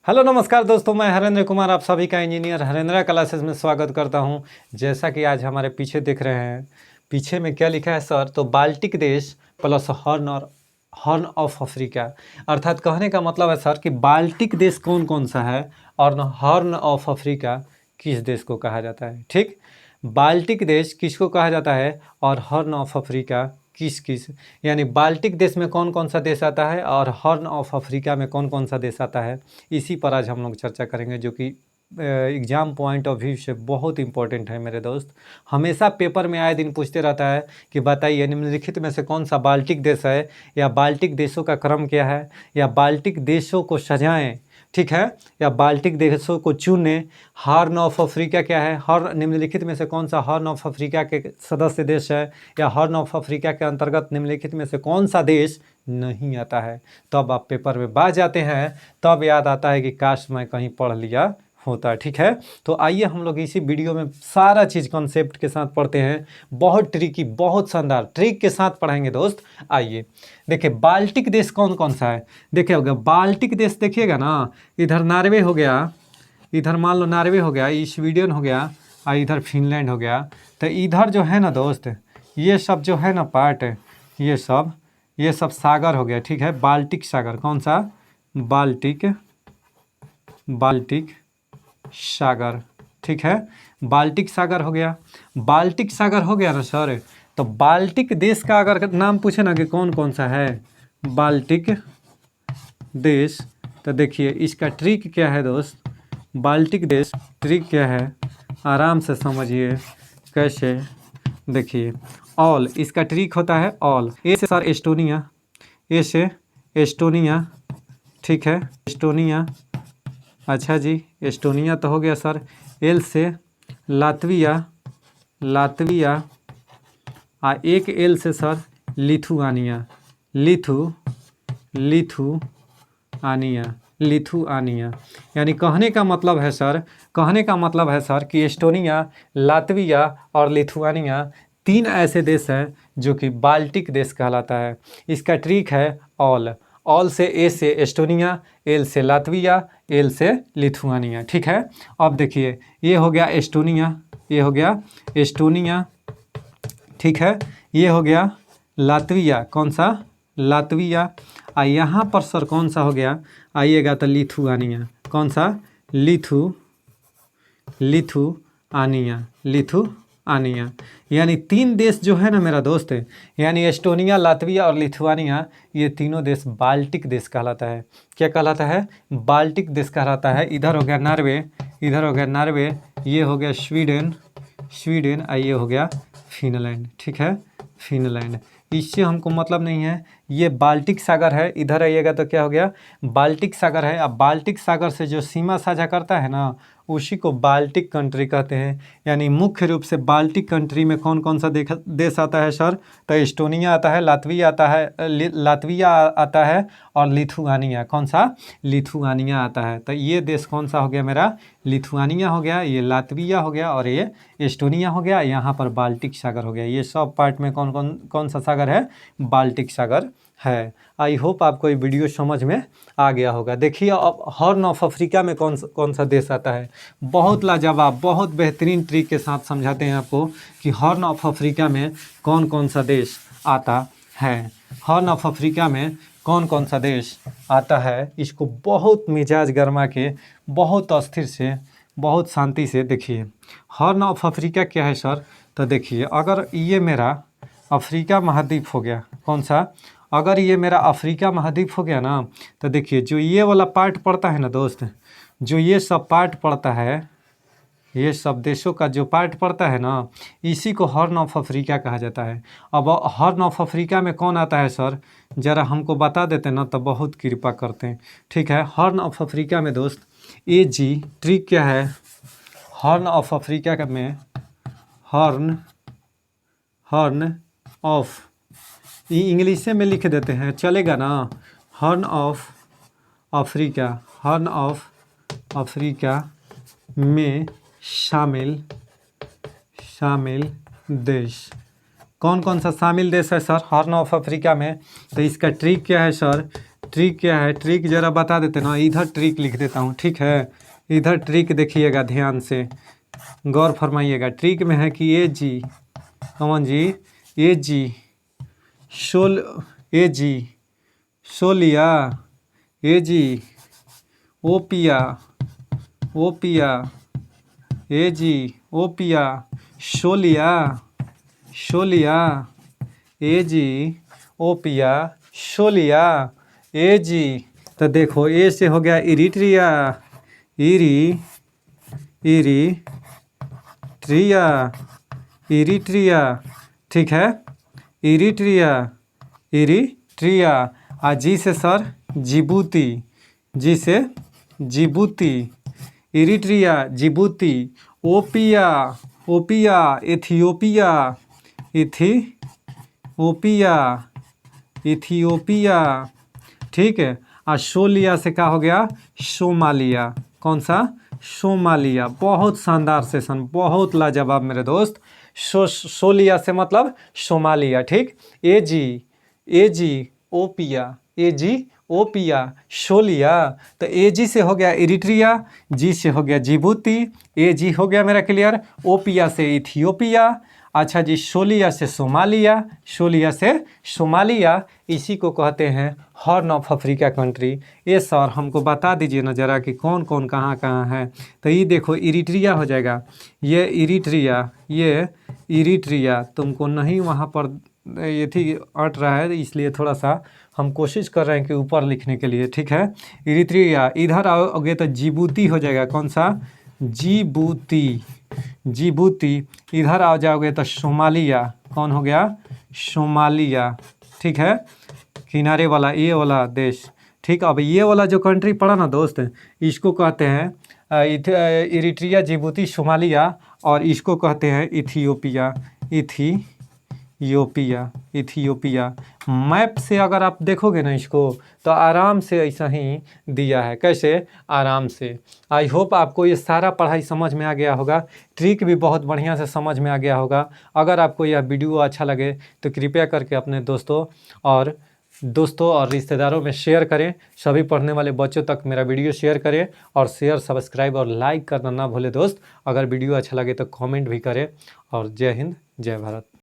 Hello नमस्कार दोस्तों, मैं हरेंद्र कुमार आप सभी का इंजीनियर हरेंद्र क्लासेस में स्वागत करता हूं। जैसा कि आज हमारे पीछे देख रहे हैं, पीछे में क्या लिखा है सर? तो बाल्टिक देश प्लस हॉर्न और हॉर्न ऑफ अफ्रीका। अर्थात कहने का मतलब है सर कि बाल्टिक देश कौन कौन सा है और हॉर्न ऑफ अफ्रीका किस देश को कहा जाता है। ठीक, बाल्टिक देश किसको कहा जाता है और हॉर्न ऑफ अफ्रीका किस किस, यानी बाल्टिक देश में कौन कौन सा देश आता है और हॉर्न ऑफ अफ्रीका में कौन कौन सा देश आता है, इसी पर आज हम लोग चर्चा करेंगे, जो कि एग्ज़ाम पॉइंट ऑफ व्यू से बहुत इंपॉर्टेंट है मेरे दोस्त। हमेशा पेपर में आए दिन पूछते रहता है कि बताइए निम्नलिखित में से कौन सा बाल्टिक देश है, या बाल्टिक देशों का क्रम क्या है, या बाल्टिक देशों को सजाएं, ठीक है, या बाल्टिक देशों को चुनें। हॉर्न ऑफ अफ्रीका क्या है, हर निम्नलिखित में से कौन सा हॉर्न ऑफ अफ्रीका के सदस्य देश है, या हॉर्न ऑफ अफ्रीका के अंतर्गत निम्नलिखित में से कौन सा देश नहीं आता है। तब आप पेपर में बाज जाते हैं, तब याद आता है कि काश मैं कहीं पढ़ लिया होता है। ठीक है, तो आइए हम लोग इसी वीडियो में सारा चीज़ कॉन्सेप्ट के साथ पढ़ते हैं। बहुत ट्रिकी, बहुत शानदार ट्रिक के साथ पढ़ाएंगे दोस्त। आइए देखिए, बाल्टिक देश कौन कौन सा है। देखिए होगा बाल्टिक देश, देखिएगा ना, इधर नॉर्वे हो गया, इधर मान लो नॉर्वे हो गया, स्वीडन हो गया, और इधर फिनलैंड हो गया। तो इधर जो है ना दोस्त, ये सब जो है ना पार्ट, ये सब सागर हो गया। ठीक है, बाल्टिक सागर, कौन सा? बाल्टिक सागर। ठीक है, बाल्टिक सागर हो गया। बाल्टिक सागर हो गया ना सर, तो बाल्टिक देश का अगर नाम पूछे ना कि कौन कौन सा है बाल्टिक देश, तो देखिए इसका ट्रिक क्या है दोस्त। बाल्टिक देश ट्रिक क्या है, आराम से समझिए कैसे। देखिए ऑल, इसका ट्रिक होता है ऑल। ए से सर एस्टोनिया, ए से एस्टोनिया, ठीक है, एस्टोनिया। अच्छा जी, एस्टोनिया तो हो गया सर। एल से लातविया, एक एल से सर लिथुआनिया, लिथुआनिया। यानी कहने का मतलब है सर, कि एस्टोनिया, लातविया और लिथुआनिया तीन ऐसे देश हैं जो कि बाल्टिक देश कहलाता है। इसका ट्रिक है ऑल। ऑल से ए से एस्टोनिया, एल से लातविया, एल से लिथुआनिया। ठीक है, अब देखिए ये हो गया एस्टोनिया, ठीक है, ये हो गया लातविया, कौन सा? लातविया। यहाँ पर सर कौन सा हो गया, आइएगा तो लिथुआनिया, कौन सा? लिथुआनिया। यानी तीन देश जो है ना मेरा दोस्त, यानी एस्टोनिया, लातविया और लिथुआनिया, ये तीनों देश बाल्टिक देश कहलाता है। क्या कहलाता है? बाल्टिक देश कहलाता है। इधर हो गया नॉर्वे, ये हो गया स्वीडन, और ये हो गया फिनलैंड। ठीक है, फिनलैंड, इससे हमको मतलब नहीं है। ये बाल्टिक सागर है, इधर आइएगा तो क्या हो गया? बाल्टिक सागर है। अब बाल्टिक सागर से जो सीमा साझा करता है ना, उसी को बाल्टिक कंट्री कहते हैं। यानी मुख्य रूप से बाल्टिक कंट्री में कौन कौन सा देश आता है सर? तो एस्टोनिया आता है, लातविया आता है और लिथुआनिया, कौन सा? लिथुआनिया आता है। तो ये देश कौन सा हो गया मेरा? लिथुआनिया हो गया, ये लातविया हो गया और ये एस्टोनिया हो गया। यहाँ पर बाल्टिक सागर हो गया। ये सब पार्ट में कौन सा सागर है? बाल्टिक सागर है। आई होप आपको ये वीडियो समझ में आ गया होगा। देखिए अब हॉर्न ऑफ अफ्रीका में कौन सा देश आता है। बहुत लाजवाब, बहुत बेहतरीन ट्रिक के साथ समझाते हैं आपको कि हॉर्न ऑफ अफ्रीका में कौन कौन सा देश आता है। हॉर्न ऑफ अफ्रीका में कौन कौन सा देश आता है, इसको बहुत मिजाज गरमा के, बहुत अस्थिर से, बहुत शांति से देखिए। हॉर्न ऑफ अफ्रीका क्या है सर? तो देखिए, अगर ये मेरा अफ्रीका महाद्वीप हो गया, कौन सा? अगर ये मेरा अफ्रीका महाद्वीप हो गया ना, तो देखिए जो ये वाला पार्ट पड़ता है ना दोस्त, जो ये सब पार्ट पड़ता है, ये सब देशों का जो पार्ट पड़ता है ना, इसी को हॉर्न ऑफ अफ्रीका कहा जाता है। अब हॉर्न ऑफ अफ्रीका में कौन आता है सर? ज़रा हमको बता देते ना तो बहुत कृपा करते हैं। ठीक है, हॉर्न ऑफ अफ्रीका में दोस्त ए जी ट्रिक क्या है? हॉर्न ऑफ अफ्रीका में हॉर्न ऑफ, इंग्लिश में लिख देते हैं, चलेगा ना? हॉर्न ऑफ अफ्रीका में शामिल देश, कौन कौन सा शामिल देश है सर हॉर्न ऑफ अफ्रीका में? तो इसका ट्रिक क्या है सर? ट्रिक क्या है, ट्रिक ज़रा बता देते ना। इधर ट्रिक लिख देता हूँ, ठीक है। इधर ट्रिक देखिएगा, ध्यान से गौर फरमाइएगा। ट्रिक में है कि ए जी, कौन जी, ए जी शोल, ए जी सोलिया, ए जी ओपिया, ओपिया, ए जी ओपिया शोलिया, शोलिया, ए जी ओपिया शोलिया, ए जी। तो देखो ए से हो गया इरिट्रिया, इरी, इरिट्रिया, इरिट्रिया, ठीक है, इरिट्रिया, इरिट्रिया। आ जी से सर जिबूती, जी से जिबूती, इरिट्रिया, जिबूती। ओपिया, ओपिया इथियोपिया, इथियोपिया, इथियोपिया, ठीक है। और सोलिया से क्या हो गया, सोमालिया। कौन सा, सोमालिया। बहुत शानदार सेशन, बहुत लाजवाब मेरे दोस्त। सोलिया से मतलब सोमालिया, ठीक। ए जी, ए जी ओपिया, ए जी ओपिया शोलिया। तो ए जी से हो गया इरिट्रिया, जी से हो गया जिबूती, ए जी हो गया मेरा क्लियर। ओपिया से इथियोपिया, अच्छा जी, सोलिया से सोमालिया, सोलिया से सोमालिया। इसी को कहते हैं हॉर्न ऑफ अफ्रीका कंट्री। ये सर हमको बता दीजिए ना ज़रा कि कौन कौन कहाँ कहाँ है। तो ये देखो इरिट्रिया हो जाएगा, ये इरिट्रिया, ये इरिट्रिया। तुमको नहीं वहाँ पर ये थी अट रहा है, इसलिए थोड़ा सा हम कोशिश कर रहे हैं कि ऊपर लिखने के लिए, ठीक है। इरिट्रिया। इधर आओगे तो जिबूती हो जाएगा, कौन सा, जिबूती, जिबूती। इधर आ जाओगे तो सोमालिया, कौन हो गया, सोमालिया, ठीक है, किनारे वाला ये वाला देश, ठीक। अब ये वाला जो कंट्री पड़ा ना दोस्त, इसको कहते हैं इरिट्रिया, जिबूती, सोमालिया, और इसको कहते हैं इथियोपिया, इथियोपिया, इथियोपिया। मैप से अगर आप देखोगे ना इसको तो आराम से ऐसा ही दिया है, कैसे, आराम से। आई होप आपको ये सारा पढ़ाई समझ में आ गया होगा, ट्रिक भी बहुत बढ़िया से समझ में आ गया होगा। अगर आपको यह वीडियो अच्छा लगे तो कृपया करके अपने दोस्तों और रिश्तेदारों में शेयर करें। सभी पढ़ने वाले बच्चों तक मेरा वीडियो शेयर करें, और शेयर, सब्सक्राइब और लाइक करना ना भूले दोस्त। अगर वीडियो अच्छा लगे तो कमेंट भी करें। और जय हिंद, जय भारत।